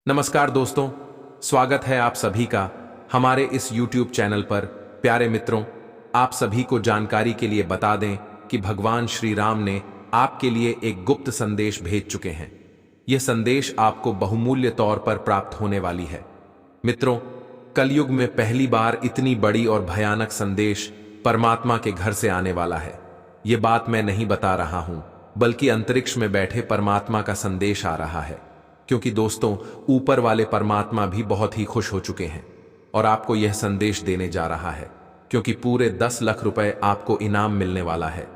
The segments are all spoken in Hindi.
नमस्कार दोस्तों, स्वागत है आप सभी का हमारे इस YouTube चैनल पर। प्यारे मित्रों, आप सभी को जानकारी के लिए बता दें कि भगवान श्री राम ने आपके लिए एक गुप्त संदेश भेज चुके हैं। यह संदेश आपको बहुमूल्य तौर पर प्राप्त होने वाली है। मित्रों, कलयुग में पहली बार इतनी बड़ी और भयानक संदेश परमात्मा के घर से आने वाला है। यह बात मैं नहीं बता रहा हूं, बल्कि अंतरिक्ष में बैठे परमात्मा का संदेश आ रहा है। क्योंकि दोस्तों, ऊपर वाले परमात्मा भी बहुत ही खुश हो चुके हैं और आपको यह संदेश देने जा रहा है, क्योंकि पूरे 10 लाख रुपए आपको इनाम मिलने वाला है,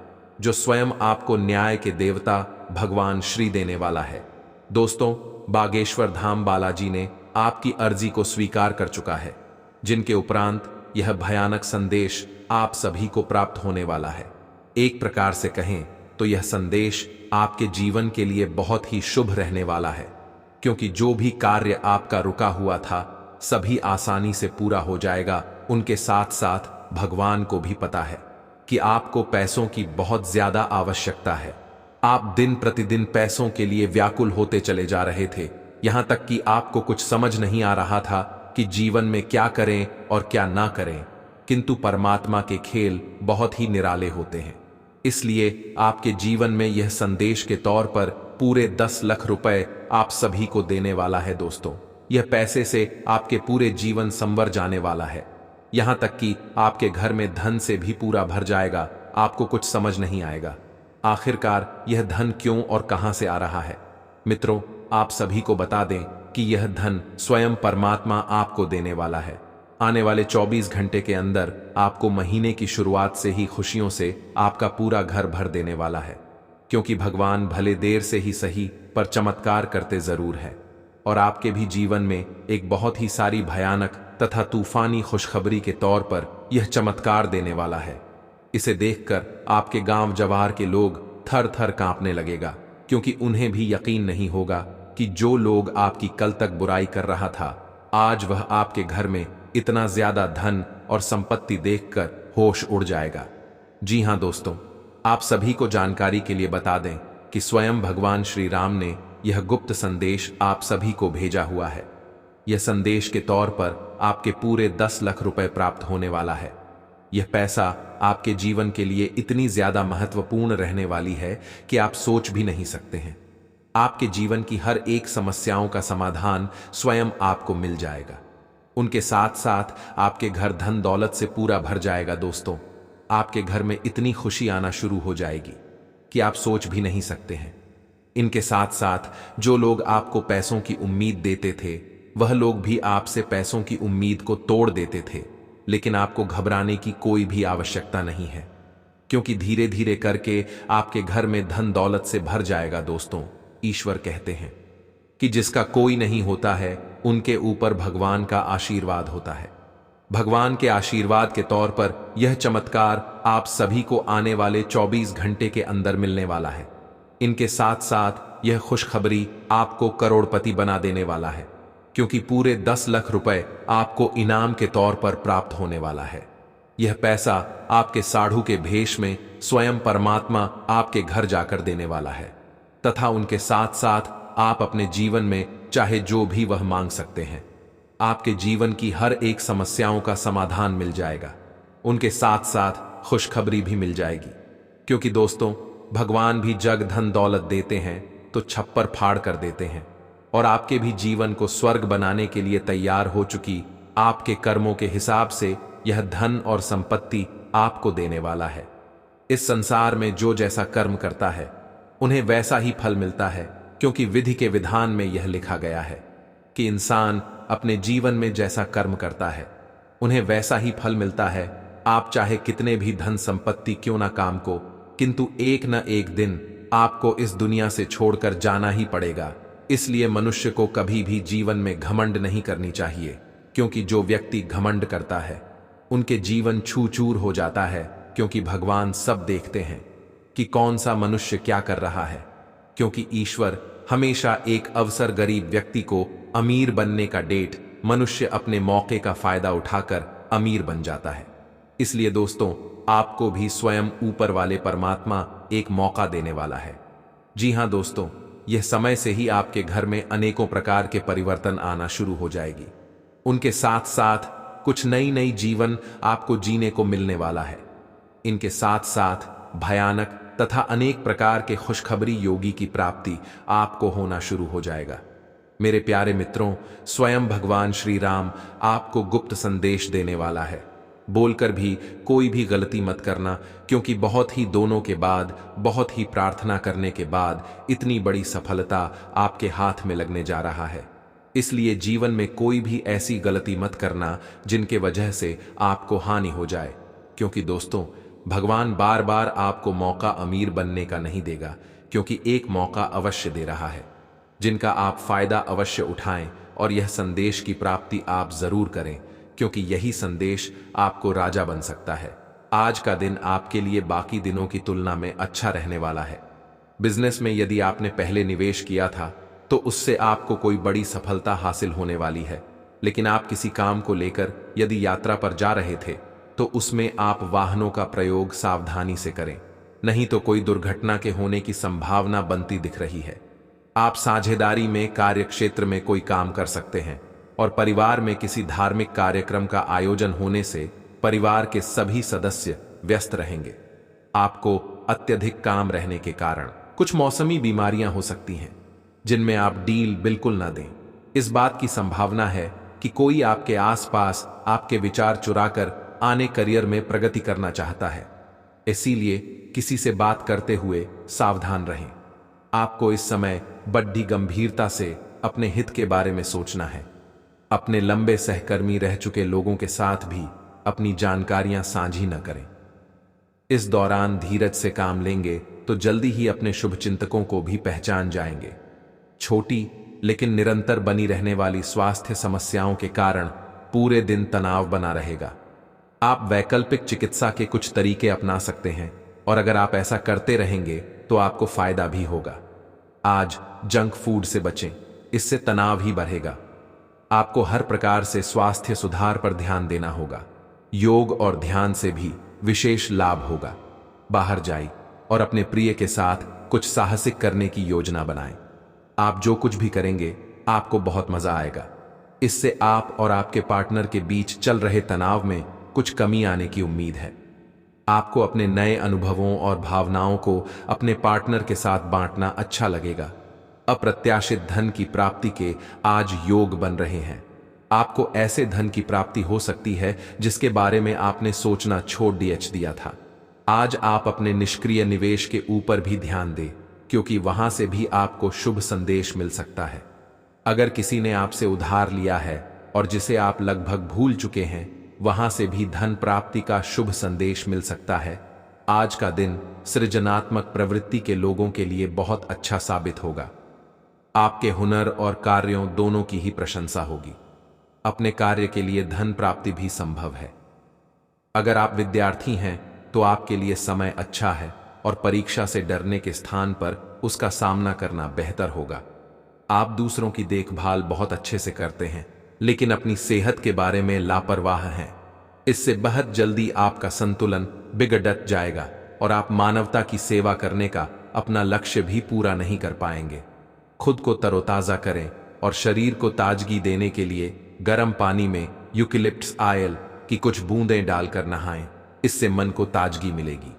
जो स्वयं आपको न्याय के देवता भगवान श्री देने वाला है। दोस्तों, बागेश्वर धाम बालाजी ने आपकी अर्जी को स्वीकार कर चुका है, जिनके उपरांत यह भयानक संदेश आप सभी को प्राप्त होने वाला है। एक प्रकार से कहें तो यह संदेश आपके जीवन के लिए बहुत ही शुभ रहने वाला है, क्योंकि जो भी कार्य आपका रुका हुआ था सभी आसानी से पूरा हो जाएगा। उनके साथ साथ भगवान को भी पता है कि आपको पैसों की बहुत ज्यादा आवश्यकता है। आप दिन प्रतिदिन पैसों के लिए व्याकुल होते चले जा रहे थे, यहां तक कि आपको कुछ समझ नहीं आ रहा था कि जीवन में क्या करें और क्या ना करें। किंतु परमात्मा के खेल बहुत ही निराले होते हैं, इसलिए आपके जीवन में यह संदेश के तौर पर पूरे 10 लाख रुपए आप सभी को देने वाला है। दोस्तों, यह पैसे से आपके पूरे जीवन संवर जाने वाला है, यहां तक कि आपके घर में धन से भी पूरा भर जाएगा। आपको कुछ समझ नहीं आएगा आखिरकार यह धन क्यों और कहां से आ रहा है। मित्रों, आप सभी को बता दें कि यह धन स्वयं परमात्मा आपको देने वाला है। आने वाले 24 घंटे के अंदर आपको महीने की शुरुआत से ही खुशियों से आपका पूरा घर भर देने वाला है, क्योंकि भगवान भले देर से ही सही पर चमत्कार करते जरूर है। और आपके भी जीवन में एक बहुत ही सारी भयानक तथा तूफानी खुशखबरी के तौर पर यह चमत्कार देने वाला है। इसे देखकर आपके गांव जवार के लोग थर थर कांपने लगेगा, क्योंकि उन्हें भी यकीन नहीं होगा कि जो लोग आपकी कल तक बुराई कर रहा था, आज वह आपके घर में इतना ज्यादा धन और संपत्ति देखकर होश उड़ जाएगा। जी हां दोस्तों, आप सभी को जानकारी के लिए बता दें कि स्वयं भगवान श्री राम ने यह गुप्त संदेश आप सभी को भेजा हुआ है। यह संदेश के तौर पर आपके पूरे 10 लाख रुपए प्राप्त होने वाला है। यह पैसा आपके जीवन के लिए इतनी ज्यादा महत्वपूर्ण रहने वाली है कि आप सोच भी नहीं सकते हैं। आपके जीवन की हर एक समस्याओं का समाधान स्वयं आपको मिल जाएगा। उनके साथ साथ आपके घर धन दौलत से पूरा भर जाएगा। दोस्तों, आपके घर में इतनी खुशी आना शुरू हो जाएगी कि आप सोच भी नहीं सकते हैं। इनके साथ साथ जो लोग आपको पैसों की उम्मीद देते थे, वह लोग भी आपसे पैसों की उम्मीद को तोड़ देते थे, लेकिन आपको घबराने की कोई भी आवश्यकता नहीं है, क्योंकि धीरे धीरे करके आपके घर में धन दौलत से भर जाएगा। दोस्तों, ईश्वर कहते हैं कि जिसका कोई नहीं होता है उनके ऊपर भगवान का आशीर्वाद होता है। भगवान के आशीर्वाद के तौर पर यह चमत्कार आप सभी को आने वाले 24 घंटे के अंदर मिलने वाला है। इनके साथ साथ यह खुशखबरी आपको करोड़पति बना देने वाला है, क्योंकि पूरे 10 लाख रुपए आपको इनाम के तौर पर प्राप्त होने वाला है। यह पैसा आपके साढ़ू के भेष में स्वयं परमात्मा आपके घर जाकर देने वाला है, तथा उनके साथ साथ आप अपने जीवन में चाहे जो भी वह मांग सकते हैं। आपके जीवन की हर एक समस्याओं का समाधान मिल जाएगा। उनके साथ साथ खुशखबरी भी मिल जाएगी, क्योंकि दोस्तों, भगवान भी जग धन दौलत देते हैं तो छप्पर फाड़ कर देते हैं, और आपके भी जीवन को स्वर्ग बनाने के लिए तैयार हो चुकी आपके कर्मों के हिसाब से यह धन और संपत्ति आपको देने वाला है। इस संसार में जो जैसा कर्म करता है उन्हें वैसा ही फल मिलता है, क्योंकि विधि के विधान में यह लिखा गया है कि इंसान अपने जीवन में जैसा कर्म करता है उन्हें वैसा ही फल मिलता है। आप चाहे कितने भी धन संपत्ति क्यों ना काम को, किंतु एक न एक दिन आपको इस दुनिया से छोड़कर जाना ही पड़ेगा। इसलिए मनुष्य को कभी भी जीवन में घमंड नहीं करनी चाहिए, क्योंकि जो व्यक्ति घमंड करता है उनके जीवन छू चूर हो जाता है, क्योंकि भगवान सब देखते हैं कि कौन सा मनुष्य क्या कर रहा है। क्योंकि ईश्वर हमेशा एक अवसर गरीब व्यक्ति को अमीर बनने का डेट मनुष्य अपने मौके का फायदा उठाकर अमीर बन जाता है। इसलिए दोस्तों, आपको भी स्वयं ऊपर वाले परमात्मा एक मौका देने वाला है। जी हां दोस्तों, यह समय से ही आपके घर में अनेकों प्रकार के परिवर्तन आना शुरू हो जाएगी। उनके साथ साथ कुछ नई नई जीवन आपको जीने को मिलने वाला है। इनके साथ साथ भयानक तथा अनेक प्रकार के खुशखबरी योगी की प्राप्ति आपको होना शुरू हो जाएगा। मेरे प्यारे मित्रों, स्वयं भगवान श्री राम आपको गुप्त संदेश देने वाला है। बोलकर भी कोई भी गलती मत करना, क्योंकि बहुत ही दोनों के बाद, बहुत ही प्रार्थना करने के बाद इतनी बड़ी सफलता आपके हाथ में लगने जा रहा है। इसलिए जीवन में कोई भी ऐसी गलती मत करना जिनके वजह से आपको हानि हो जाए, क्योंकि दोस्तों, भगवान बार बार आपको मौका अमीर बनने का नहीं देगा, क्योंकि एक मौका अवश्य दे रहा है जिनका आप फायदा अवश्य उठाएं और यह संदेश की प्राप्ति आप जरूर करें, क्योंकि यही संदेश आपको राजा बन सकता है। आज का दिन आपके लिए बाकी दिनों की तुलना में अच्छा रहने वाला है। बिजनेस में यदि आपने पहले निवेश किया था तो उससे आपको कोई बड़ी सफलता हासिल होने वाली है। लेकिन आप किसी काम को लेकर यदि यात्रा पर जा रहे थे तो उसमें आप वाहनों का प्रयोग सावधानी से करें, नहीं तो कोई दुर्घटना के होने की संभावना बनती दिख रही है। आप साझेदारी में कार्य क्षेत्र में कोई काम कर सकते हैं और परिवार में किसी धार्मिक कार्यक्रम का आयोजन होने से परिवार के सभी सदस्य व्यस्त रहेंगे। आपको अत्यधिक काम रहने के कारण कुछ मौसमी बीमारियां हो सकती हैं, जिनमें आप डील बिल्कुल ना दें। इस बात की संभावना है कि कोई आपके आसपास आपके विचार चुराकर आने करियर में प्रगति करना चाहता है, इसीलिए किसी से बात करते हुए सावधान रहें। आपको इस समय बड़ी गंभीरता से अपने हित के बारे में सोचना है। अपने लंबे सहकर्मी रह चुके लोगों के साथ भी अपनी जानकारियां साझी न करें। इस दौरान धीरज से काम लेंगे तो जल्दी ही अपने शुभचिंतकों को भी पहचान जाएंगे। छोटी लेकिन निरंतर बनी रहने वाली स्वास्थ्य समस्याओं के कारण पूरे दिन तनाव बना रहेगा। आप वैकल्पिक चिकित्सा के कुछ तरीके अपना सकते हैं और अगर आप ऐसा करते रहेंगे तो आपको फायदा भी होगा। आज जंक फूड से बचें, इससे तनाव ही बढ़ेगा। आपको हर प्रकार से स्वास्थ्य सुधार पर ध्यान देना होगा। योग और ध्यान से भी विशेष लाभ होगा। बाहर जाइए और अपने प्रिय के साथ कुछ साहसिक करने की योजना बनाएं। आप जो कुछ भी करेंगे आपको बहुत मजा आएगा। इससे आप और आपके पार्टनर के बीच चल रहे तनाव में कुछ कमी आने की उम्मीद है। आपको अपने नए अनुभवों और भावनाओं को अपने पार्टनर के साथ बांटना अच्छा लगेगा। अप्रत्याशित धन की प्राप्ति के आज योग बन रहे हैं। आपको ऐसे धन की प्राप्ति हो सकती है जिसके बारे में आपने सोचना छोड़ दिया था। आज आप अपने निष्क्रिय निवेश के ऊपर भी ध्यान दें, क्योंकि वहां से भी आपको शुभ संदेश मिल सकता है। अगर किसी ने आपसे उधार लिया है और जिसे आप लगभग भूल चुके हैं, वहां से भी धन प्राप्ति का शुभ संदेश मिल सकता है। आज का दिन सृजनात्मक प्रवृत्ति के लोगों के लिए बहुत अच्छा साबित होगा। आपके हुनर और कार्यों दोनों की ही प्रशंसा होगी। अपने कार्य के लिए धन प्राप्ति भी संभव है। अगर आप विद्यार्थी हैं तो आपके लिए समय अच्छा है और परीक्षा से डरने के स्थान पर उसका सामना करना बेहतर होगा। आप दूसरों की देखभाल बहुत अच्छे से करते हैं, लेकिन अपनी सेहत के बारे में लापरवाह हैं। इससे बहुत जल्दी आपका संतुलन बिगड़ जाएगा और आप मानवता की सेवा करने का अपना लक्ष्य भी पूरा नहीं कर पाएंगे। खुद को तरोताजा करें और शरीर को ताजगी देने के लिए गर्म पानी में यूकेलिप्टस ऑयल की कुछ बूंदें डालकर नहाएं। इससे मन को ताजगी मिलेगी।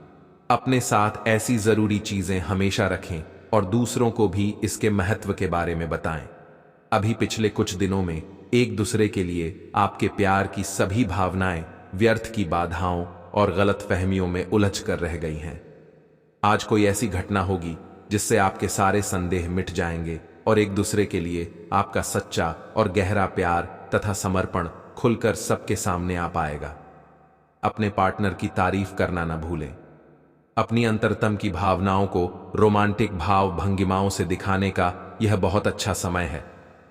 अपने साथ ऐसी जरूरी चीजें हमेशा रखें और दूसरों को भी इसके महत्व के बारे में बताएं। अभी पिछले कुछ दिनों में एक दूसरे के लिए आपके प्यार की सभी भावनाएं व्यर्थ की बाधाओं और गलतफहमियों में उलझ कर रह गई हैं। आज कोई ऐसी घटना होगी जिससे आपके सारे संदेह मिट जाएंगे और एक दूसरे के लिए आपका सच्चा और गहरा प्यार तथा समर्पण खुलकर सबके सामने आ पाएगा। अपने पार्टनर की तारीफ करना न भूलें। अपनी अंतरतम की भावनाओं को रोमांटिक भाव भंगिमाओं से दिखाने का यह बहुत अच्छा समय है।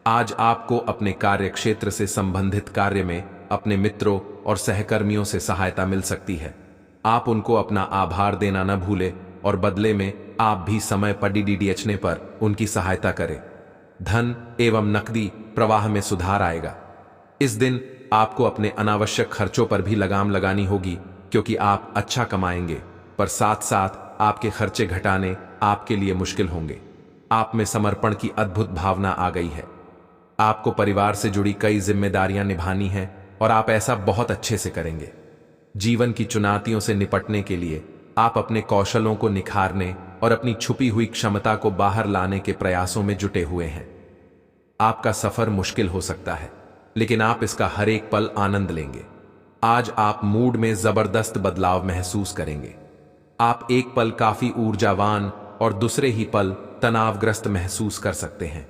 आज आपको अपने कार्य क्षेत्र से संबंधित कार्य में अपने मित्रों और सहकर्मियों से सहायता मिल सकती है। आप उनको अपना आभार देना न भूलें और बदले में आप भी समय पर डीडीएचने पर उनकी सहायता करें। धन एवं नकदी प्रवाह में सुधार आएगा। इस दिन आपको अपने अनावश्यक खर्चों पर भी लगाम लगानी होगी, क्योंकि आप अच्छा कमाएंगे पर साथ साथ आपके खर्चे घटाने आपके लिए मुश्किल होंगे। आप में समर्पण की अद्भुत भावना आ गई है। आपको परिवार से जुड़ी कई जिम्मेदारियां निभानी हैं और आप ऐसा बहुत अच्छे से करेंगे। जीवन की चुनौतियों से निपटने के लिए आप अपने कौशलों को निखारने और अपनी छुपी हुई क्षमता को बाहर लाने के प्रयासों में जुटे हुए हैं। आपका सफर मुश्किल हो सकता है, लेकिन आप इसका हर एक पल आनंद लेंगे। आज आप मूड में जबरदस्त बदलाव महसूस करेंगे। आप एक पल काफी ऊर्जावान और दूसरे ही पल तनावग्रस्त महसूस कर सकते हैं।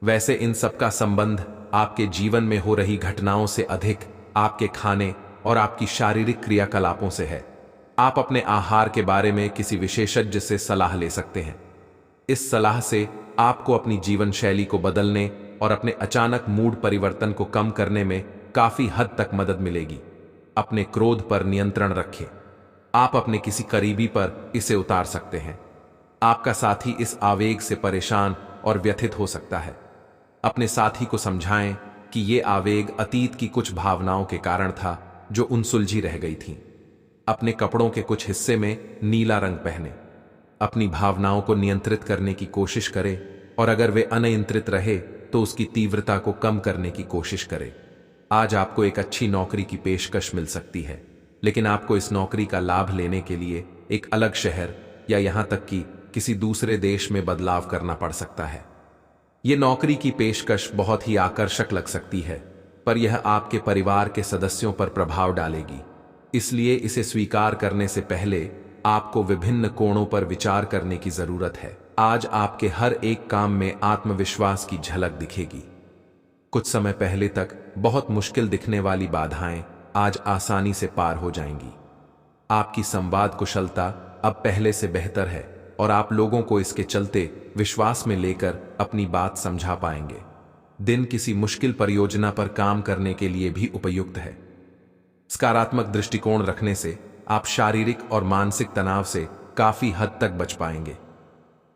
वैसे इन सब का संबंध आपके जीवन में हो रही घटनाओं से अधिक आपके खाने और आपकी शारीरिक क्रियाकलापों से है। आप अपने आहार के बारे में किसी विशेषज्ञ से सलाह ले सकते हैं। इस सलाह से आपको अपनी जीवन शैली को बदलने और अपने अचानक मूड परिवर्तन को कम करने में काफी हद तक मदद मिलेगी। अपने क्रोध पर नियंत्रण रखें। आप अपने किसी करीबी पर इसे उतार सकते हैं। आपका साथी इस आवेग से परेशान और व्यथित हो सकता है। अपने साथी को समझाएं कि ये आवेग अतीत की कुछ भावनाओं के कारण था जो उनसुलझी रह गई थीं। अपने कपड़ों के कुछ हिस्से में नीला रंग पहने। अपनी भावनाओं को नियंत्रित करने की कोशिश करें और अगर वे अनियंत्रित रहे तो उसकी तीव्रता को कम करने की कोशिश करें। आज आपको एक अच्छी नौकरी की पेशकश मिल सकती है, लेकिन आपको इस नौकरी का लाभ लेने के लिए एक अलग शहर या यहां तक कि किसी दूसरे देश में बदलाव करना पड़ सकता है। यह नौकरी की पेशकश बहुत ही आकर्षक लग सकती है, पर यह आपके परिवार के सदस्यों पर प्रभाव डालेगी। इसलिए इसे स्वीकार करने से पहले आपको विभिन्न कोणों पर विचार करने की जरूरत है। आज आपके हर एक काम में आत्मविश्वास की झलक दिखेगी। कुछ समय पहले तक बहुत मुश्किल दिखने वाली बाधाएं आज आसानी से पार हो जाएंगी। आपकी संवाद कुशलता अब पहले से बेहतर है और आप लोगों को इसके चलते विश्वास में लेकर अपनी बात समझा पाएंगे। दिन किसी मुश्किल परियोजना पर काम करने के लिए भी उपयुक्त है। सकारात्मक दृष्टिकोण रखने से आप शारीरिक और मानसिक तनाव से काफी हद तक बच पाएंगे।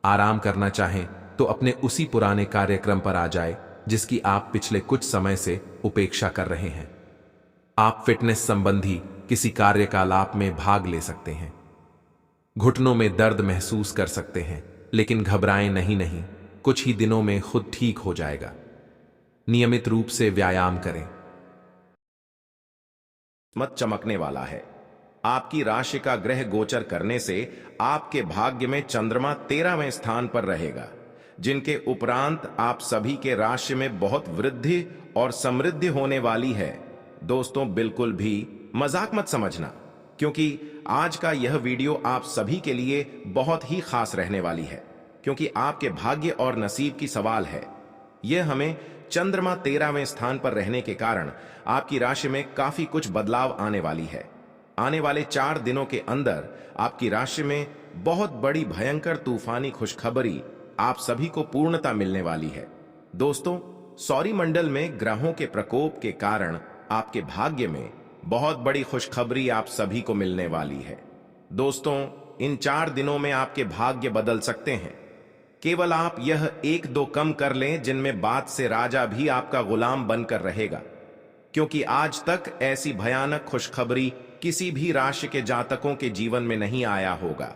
आराम करना चाहें तो अपने उसी पुराने कार्यक्रम पर आ जाए जिसकी आप पिछले कुछ समय से उपेक्षा कर रहे हैं। आप फिटनेस संबंधी किसी कार्यकलाप में भाग ले सकते हैं। घुटनों में दर्द महसूस कर सकते हैं, लेकिन घबराएं नहीं, कुछ ही दिनों में खुद ठीक हो जाएगा। नियमित रूप से व्यायाम करें। मत चमकने वाला है। आपकी राशि का ग्रह गोचर करने से आपके भाग्य में चंद्रमा 13वें स्थान पर रहेगा, जिनके उपरांत आप सभी के राशि में बहुत वृद्धि और समृद्धि होने वाली है। दोस्तों, बिल्कुल भी मजाक मत समझना, क्योंकि आज का यह वीडियो आप सभी के लिए बहुत ही खास रहने वाली है, क्योंकि आपके भाग्य और नसीब की सवाल है। यह हमें चंद्रमा 13वें स्थान पर रहने के कारण आपकी राशि में काफी कुछ बदलाव आने वाली है। आने वाले 4 दिनों के अंदर आपकी राशि में बहुत बड़ी भयंकर तूफानी खुशखबरी आप सभी को पूर्णता मिलने वाली है। दोस्तों, सौरमंडल में ग्रहों के प्रकोप के कारण आपके भाग्य में बहुत बड़ी खुशखबरी आप सभी को मिलने वाली है। दोस्तों, इन 4 दिनों में आपके भाग्य बदल सकते हैं। केवल आप यह 1-2 कम कर लें, जिनमें बात से राजा भी आपका गुलाम बनकर रहेगा, क्योंकि आज तक ऐसी भयानक खुशखबरी किसी भी राशि के जातकों के जीवन में नहीं आया होगा।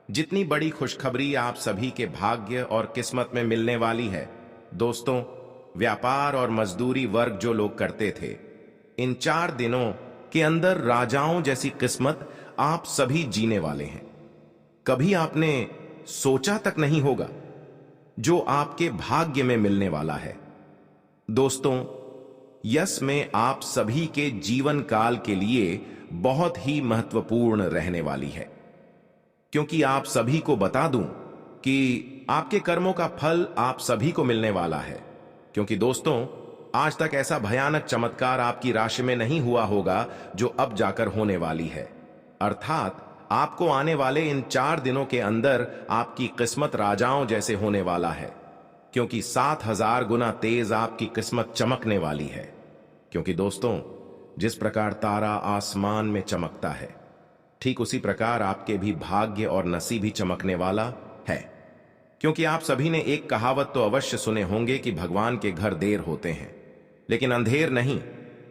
जितनी बड़ी खुशखबरी आप सभी के भाग्य और किस्मत में मिलने वाली है। दोस्तों, व्यापार और मजदूरी वर्ग जो लोग करते थे, इन 4 दिनों के अंदर राजाओं जैसी किस्मत आप सभी जीने वाले हैं। कभी आपने सोचा तक नहीं होगा जो आपके भाग्य में मिलने वाला है। दोस्तों, यश में आप सभी के जीवन काल के लिए बहुत ही महत्वपूर्ण रहने वाली है, क्योंकि आप सभी को बता दूं कि आपके कर्मों का फल आप सभी को मिलने वाला है। क्योंकि दोस्तों, आज तक ऐसा भयानक चमत्कार आपकी राशि में नहीं हुआ होगा जो अब जाकर होने वाली है। अर्थात आपको आने वाले इन 4 दिनों के अंदर आपकी किस्मत राजाओं जैसे होने वाला है, क्योंकि 7000 गुना तेज आपकी किस्मत चमकने वाली है। क्योंकि दोस्तों, जिस प्रकार तारा आसमान में चमकता है, ठीक उसी प्रकार आपके भी भाग्य और नसीब भी चमकने वाला है। क्योंकि आप सभी ने एक कहावत तो अवश्य सुने होंगे कि भगवान के घर देर होते हैं लेकिन अंधेर नहीं।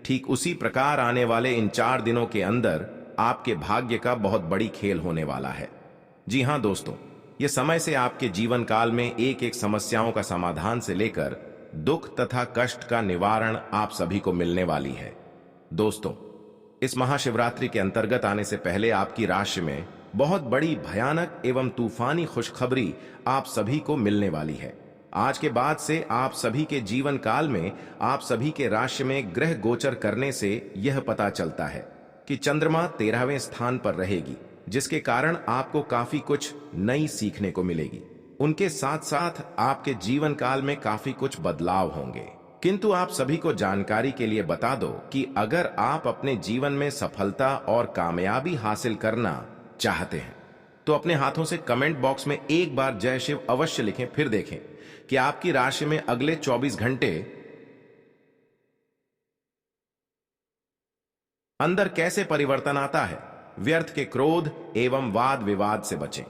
ठीक उसी प्रकार आने वाले इन 4 दिनों के अंदर आपके भाग्य का बहुत बड़ी खेल होने वाला है। जी हां दोस्तों, यह समय से आपके जीवन काल में एक एक समस्याओं का समाधान से लेकर दुख तथा कष्ट का निवारण आप सभी को मिलने वाली है। दोस्तों, इस महाशिवरात्रि के अंतर्गत आने से पहले आपकी राशि में बहुत बड़ी भयानक एवं तूफानी खुशखबरी आप सभी को मिलने वाली है। आज के बाद से आप सभी के जीवन काल में आप सभी के राशि में ग्रह गोचर करने से यह पता चलता है कि चंद्रमा 13वें स्थान पर रहेगी, जिसके कारण आपको काफी कुछ नई सीखने को मिलेगी। उनके साथ साथ आपके जीवन काल में काफी कुछ बदलाव होंगे। किंतु आप सभी को जानकारी के लिए बता दो कि अगर आप अपने जीवन में सफलता और कामयाबी हासिल करना चाहते हैं तो अपने हाथों से कमेंट बॉक्स में एक बार जय शिव अवश्य लिखें। फिर देखें कि आपकी राशि में अगले 24 घंटे अंदर कैसे परिवर्तन आता है। व्यर्थ के क्रोध एवं वाद विवाद से बचें।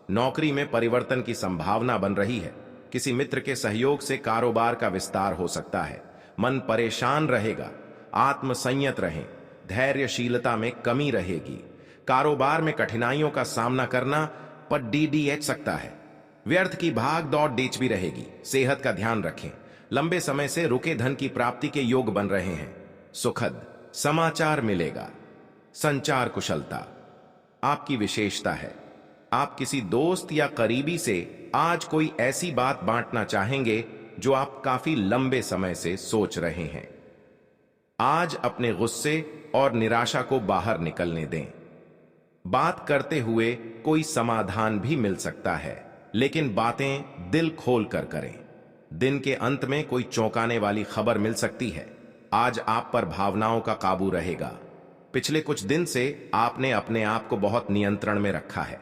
नौकरी में परिवर्तन की संभावना बन रही है। किसी मित्र के सहयोग से कारोबार का विस्तार हो सकता है। मन परेशान रहेगा। आत्मसंयत रहें। धैर्यशीलता में कमी रहेगी। कारोबार में कठिनाइयों का सामना करना पर डीडीएच सकता है। व्यर्थ की भाग दौड़ डीच भी रहेगी। सेहत का ध्यान रखें। लंबे समय से रुके धन की प्राप्ति के योग बन रहे हैं। सुखद समाचार मिलेगा। संचार कुशलता आपकी विशेषता है। आप किसी दोस्त या करीबी से आज कोई ऐसी बात बांटना चाहेंगे जो आप काफी लंबे समय से सोच रहे हैं। आज अपने गुस्से और निराशा को बाहर निकलने दें। बात करते हुए कोई समाधान भी मिल सकता है, लेकिन बातें दिल खोल कर करें। दिन के अंत में कोई चौंकाने वाली खबर मिल सकती है। आज आप पर भावनाओं का काबू रहेगा। पिछले कुछ दिन से आपने अपने आप को बहुत नियंत्रण में रखा है,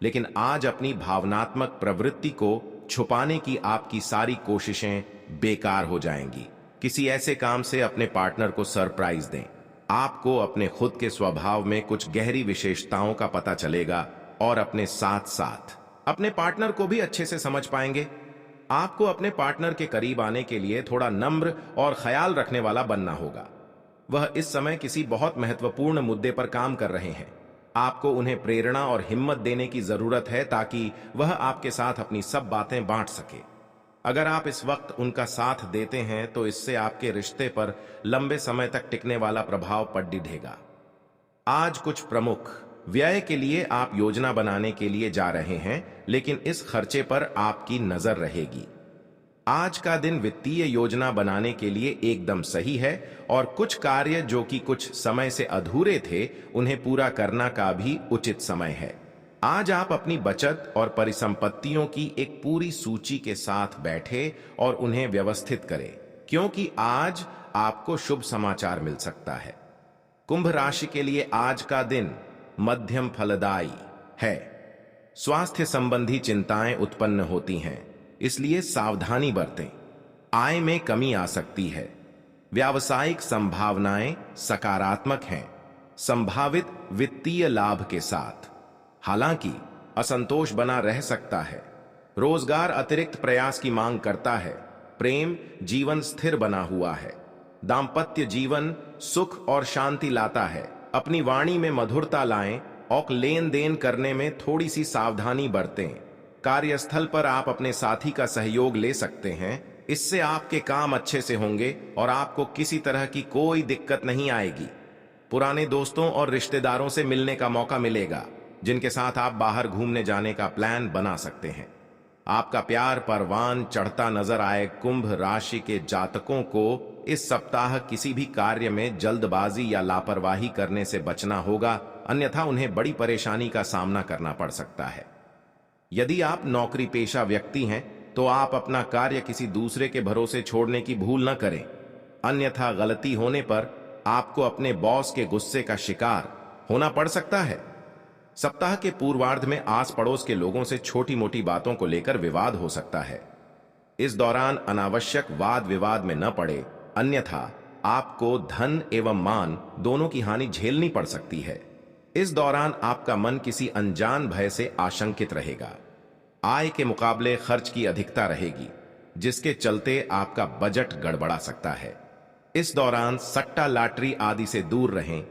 लेकिन आज अपनी भावनात्मक प्रवृत्ति को छुपाने की आपकी सारी कोशिशें बेकार हो जाएंगी। किसी ऐसे काम से अपने पार्टनर को सरप्राइज दें। आपको अपने खुद के स्वभाव में कुछ गहरी विशेषताओं का पता चलेगा और अपने साथ साथ अपने पार्टनर को भी अच्छे से समझ पाएंगे। आपको अपने पार्टनर के करीब आने के लिए थोड़ा नम्र और ख्याल रखने वाला बनना होगा। वह इस समय किसी बहुत महत्वपूर्ण मुद्दे पर काम कर रहे हैं। आपको उन्हें प्रेरणा और हिम्मत देने की जरूरत है ताकि वह आपके साथ अपनी सब बातें बांट सके। अगर आप इस वक्त उनका साथ देते हैं तो इससे आपके रिश्ते पर लंबे समय तक टिकने वाला प्रभाव पड़ेगा। आज कुछ प्रमुख व्यय के लिए आप योजना बनाने के लिए जा रहे हैं, लेकिन इस खर्चे पर आपकी नजर रहेगी। आज का दिन वित्तीय योजना बनाने के लिए एकदम सही है और कुछ कार्य जो कि कुछ समय से अधूरे थे उन्हें पूरा करना का भी उचित समय है। आज आप अपनी बचत और परिसंपत्तियों की एक पूरी सूची के साथ बैठे और उन्हें व्यवस्थित करें, क्योंकि आज आपको शुभ समाचार मिल सकता है। कुंभ राशि के लिए आज का दिन मध्यम फलदायी है। स्वास्थ्य संबंधी चिंताएं उत्पन्न होती हैं, इसलिए सावधानी बरतें। आय में कमी आ सकती है। व्यावसायिक संभावनाएं सकारात्मक हैं, संभावित वित्तीय लाभ के साथ। हालांकि असंतोष बना रह सकता है। रोजगार अतिरिक्त प्रयास की मांग करता है। प्रेम जीवन स्थिर बना हुआ है। दाम्पत्य जीवन सुख और शांति लाता है। अपनी वाणी में मधुरता लाएं और लेन देन करने में थोड़ी सी सावधानी बरतें। कार्यस्थल पर आप अपने साथी का सहयोग ले सकते हैं। इससे आपके काम अच्छे से होंगे और आपको किसी तरह की कोई दिक्कत नहीं आएगी। पुराने दोस्तों और रिश्तेदारों से मिलने का मौका मिलेगा, जिनके साथ आप बाहर घूमने जाने का प्लान बना सकते हैं। आपका प्यार परवान चढ़ता नजर आए। कुंभ राशि के जातकों को इस सप्ताह किसी भी कार्य में जल्दबाजी या लापरवाही करने से बचना होगा, अन्यथा उन्हें बड़ी परेशानी का सामना करना पड़ सकता है। यदि आप नौकरी पेशा व्यक्ति हैं तो आप अपना कार्य किसी दूसरे के भरोसे छोड़ने की भूल न करें, अन्यथा गलती होने पर आपको अपने बॉस के गुस्से का शिकार होना पड़ सकता है। सप्ताह के पूर्वार्ध में आस पड़ोस के लोगों से छोटी मोटी बातों को लेकर विवाद हो सकता है। इस दौरान अनावश्यक वाद विवाद में न पड़े, अन्यथा आपको धन एवं मान दोनों की हानि झेलनी पड़ सकती है। इस दौरान आपका मन किसी अनजान भय से आशंकित रहेगा। आय के मुकाबले खर्च की अधिकता रहेगी, जिसके चलते आपका बजट गड़बड़ा सकता है। इस दौरान सट्टा लॉटरी आदि से दूर रहें।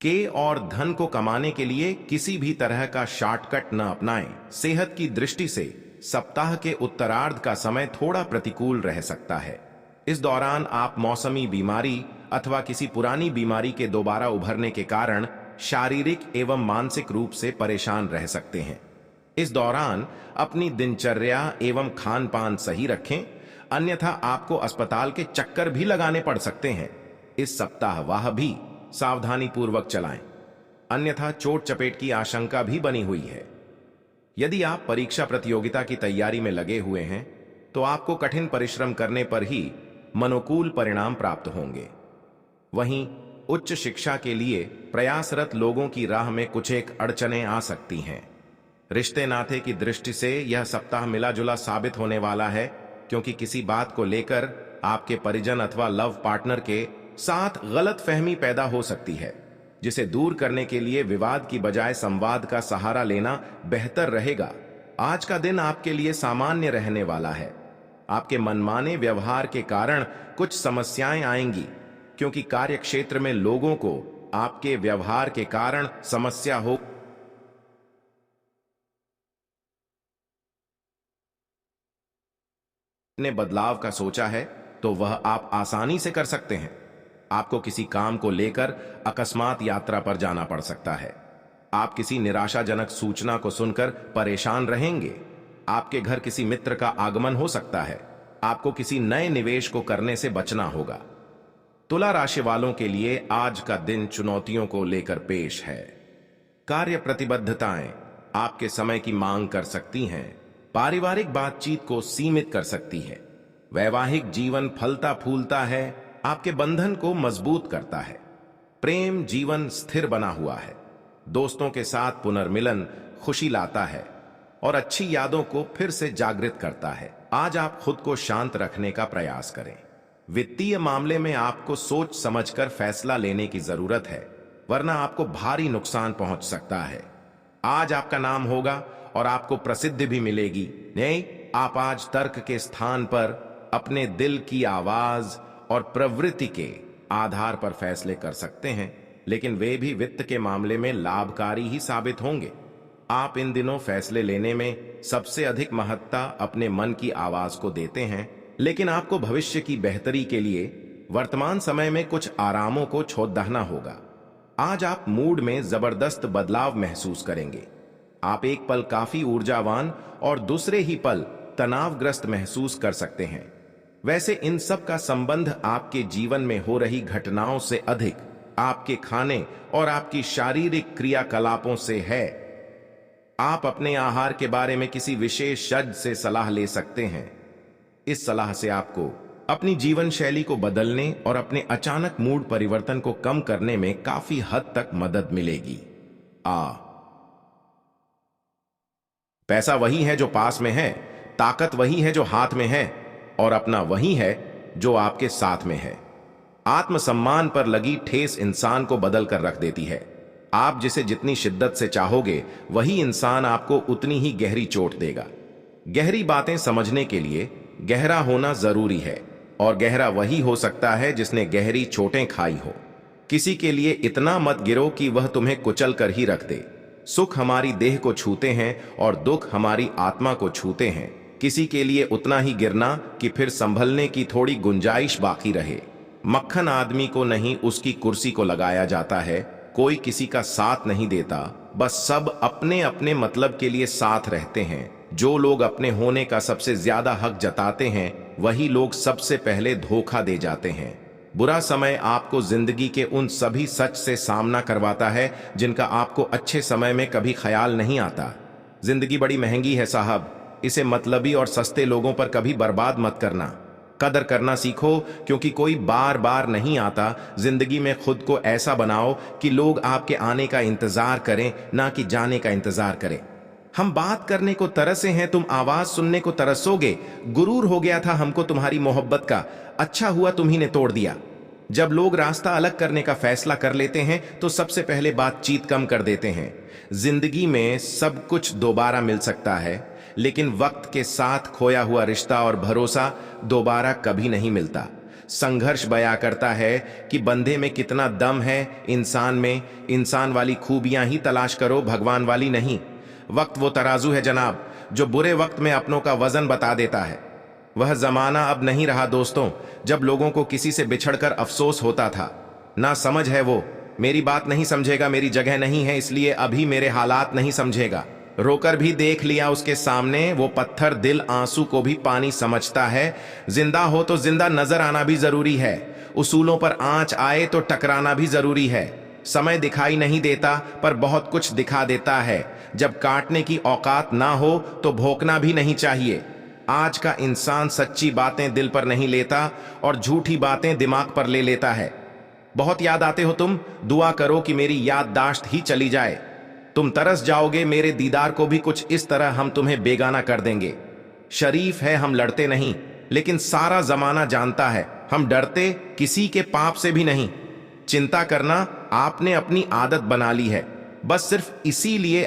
के और धन को कमाने के लिए किसी भी तरह का शॉर्टकट न अपनाएं। सेहत की दृष्टि से सप्ताह के उत्तरार्ध का समय थोड़ा प्रतिकूल रह सकता है। इस दौरान आप मौसमी बीमारी अथवा किसी पुरानी बीमारी के दोबारा उभरने के कारण शारीरिक एवं मानसिक रूप से परेशान रह सकते हैं। इस दौरान अपनी दिनचर्या एवं खान पान सही रखें, अन्यथा आपको अस्पताल के चक्कर भी लगाने पड़ सकते हैं। इस सप्ताह वह भी सावधानी पूर्वक चलाएं, अन्यथा चोट चपेट की आशंका भी बनी हुई है। यदि आप परीक्षा प्रतियोगिता की तैयारी में लगे हुए हैं तो आपको कठिन परिश्रम करने पर ही मनोकूल परिणाम प्राप्त होंगे। वहीं उच्च शिक्षा के लिए प्रयासरत लोगों की राह में कुछ एक अड़चनें आ सकती हैं। रिश्ते नाते की दृष्टि से यह सप्ताह मिला जुला साबित होने वाला है, क्योंकि किसी बात को लेकर आपके परिजन अथवा लव पार्टनर के साथ गलत फहमी पैदा हो सकती है, जिसे दूर करने के लिए विवाद की बजाय संवाद का सहारा लेना बेहतर रहेगा। आज का दिन आपके लिए सामान्य रहने वाला है। आपके मनमाने व्यवहार के कारण कुछ समस्याएं आएंगी, क्योंकि कार्य क्षेत्र में लोगों को आपके व्यवहार के कारण समस्या हो। ने बदलाव का सोचा है तो वह आप आसानी से कर सकते हैं। आपको किसी काम को लेकर अकस्मात यात्रा पर जाना पड़ सकता है। आप किसी निराशाजनक सूचना को सुनकर परेशान रहेंगे। आपके घर किसी मित्र का आगमन हो सकता है। आपको किसी नए निवेश को करने से बचना होगा। तुला राशि वालों के लिए आज का दिन चुनौतियों को लेकर पेश है। कार्य प्रतिबद्धताएं आपके समय की मांग कर सकती हैं। पारिवारिक बातचीत को सीमित कर सकती है। वैवाहिक जीवन फलता फूलता है, आपके बंधन को मजबूत करता है। प्रेम जीवन स्थिर बना हुआ है। दोस्तों के साथ पुनर्मिलन खुशी लाता है और अच्छी यादों को फिर से जागृत करता है। आज आप खुद को शांत रखने का प्रयास करें। वित्तीय मामले में आपको सोच समझकर फैसला लेने की जरूरत है, वरना आपको भारी नुकसान पहुंच सकता है। आज आपका नाम होगा और आपको प्रसिद्धि भी मिलेगी। नहीं, आप आज तर्क के स्थान पर अपने दिल की आवाज और प्रवृत्ति के आधार पर फैसले कर सकते हैं, लेकिन वे भी वित्त के मामले में लाभकारी ही साबित होंगे। आप इन दिनों फैसले लेने में सबसे अधिक महत्ता अपने मन की आवाज को देते हैं, लेकिन आपको भविष्य की बेहतरी के लिए वर्तमान समय में कुछ आरामों को छोड़ना होगा। आज आप मूड में जबरदस्त बदलाव महसूस करेंगे। आप एक पल काफी ऊर्जावान और दूसरे ही पल तनावग्रस्त महसूस कर सकते हैं। वैसे इन सब का संबंध आपके जीवन में हो रही घटनाओं से अधिक आपके खाने और आपकी शारीरिक क्रियाकलापों से है। आप अपने आहार के बारे में किसी विशेषज्ञ से सलाह ले सकते हैं। इस सलाह से आपको अपनी जीवन शैली को बदलने और अपने अचानक मूड परिवर्तन को कम करने में काफी हद तक मदद मिलेगी। पैसा वही है जो पास में है, ताकत वही है जो हाथ में है, और अपना वही है जो आपके साथ में है। आत्मसम्मान पर लगी ठेस इंसान को बदल कर रख देती है। आप जिसे जितनी शिद्दत से चाहोगे, वही इंसान आपको उतनी ही गहरी चोट देगा। गहरी बातें समझने के लिए गहरा होना जरूरी है, और गहरा वही हो सकता है जिसने गहरी चोटें खाई हो। किसी के लिए इतना मत गिरो कि वह तुम्हें कुचल कर ही रख दे। सुख हमारी देह को छूते हैं और दुख हमारी आत्मा को छूते हैं। किसी के लिए उतना ही गिरना कि फिर संभलने की थोड़ी गुंजाइश बाकी रहे। मक्खन आदमी को नहीं, उसकी कुर्सी को लगाया जाता है। कोई किसी का साथ नहीं देता, बस सब अपने अपने मतलब के लिए साथ रहते हैं। जो लोग अपने होने का सबसे ज्यादा हक जताते हैं, वही लोग सबसे पहले धोखा दे जाते हैं। बुरा समय आपको जिंदगी के उन सभी सच से सामना करवाता है जिनका आपको अच्छे समय में कभी ख्याल नहीं आता। जिंदगी बड़ी महंगी है साहब, इसे मतलबी और सस्ते लोगों पर कभी बर्बाद मत करना। कदर करना सीखो, क्योंकि कोई बार बार नहीं आता। जिंदगी में खुद को ऐसा बनाओ कि लोग आपके आने का इंतजार करें, ना कि जाने का इंतजार करें। हम बात करने को तरसे हैं, तुम आवाज सुनने को तरसोगे। गुरूर हो गया था हमको तुम्हारी मोहब्बत का, अच्छा हुआ तुम्ही ने तोड़ दिया। जब लोग रास्ता अलग करने का फैसला कर लेते हैं तो सबसे पहले बातचीत कम कर देते हैं। जिंदगी में सब कुछ दोबारा मिल सकता है, लेकिन वक्त के साथ खोया हुआ रिश्ता और भरोसा दोबारा कभी नहीं मिलता। संघर्ष बयां करता है कि बंदे में कितना दम है, इंसान में। इंसान वाली खूबियां ही तलाश करो, भगवान वाली नहीं। वक्त वो तराजू है जनाब, जो बुरे वक्त में अपनों का वजन बता देता है। वह जमाना अब नहीं रहा दोस्तों, जब लोगों को किसी से बिछड़कर अफसोस होता था। ना समझ है वो, मेरी बात नहीं समझेगा, मेरी जगह नहीं है इसलिए अभी मेरे हालात नहीं समझेगा। रोकर भी देख लिया उसके सामने, वो पत्थर दिल आंसू को भी पानी समझता है। जिंदा हो तो जिंदा नजर आना भी जरूरी है, उसूलों पर आंच आए तो टकराना भी जरूरी है। समय दिखाई नहीं देता पर बहुत कुछ दिखा देता है। जब काटने की औकात ना हो तो भोंकना भी नहीं चाहिए। आज का इंसान सच्ची बातें दिल पर नहीं लेता और झूठी बातें दिमाग पर ले लेता है। बहुत याद आते हो तुम, दुआ करो कि मेरी याददाश्त ही चली जाए। तुम तरस जाओगे मेरे दीदार को भी कुछ इस तरह हम तुम्हें बेगाना कर देंगे। शरीफ है हम लड़ते नहीं, लेकिन सारा जमाना जानता है हम डरते किसी के पाप से भी नहीं। चिंता करना आपने अपनी आदत बना ली है, बस सिर्फ इसीलिए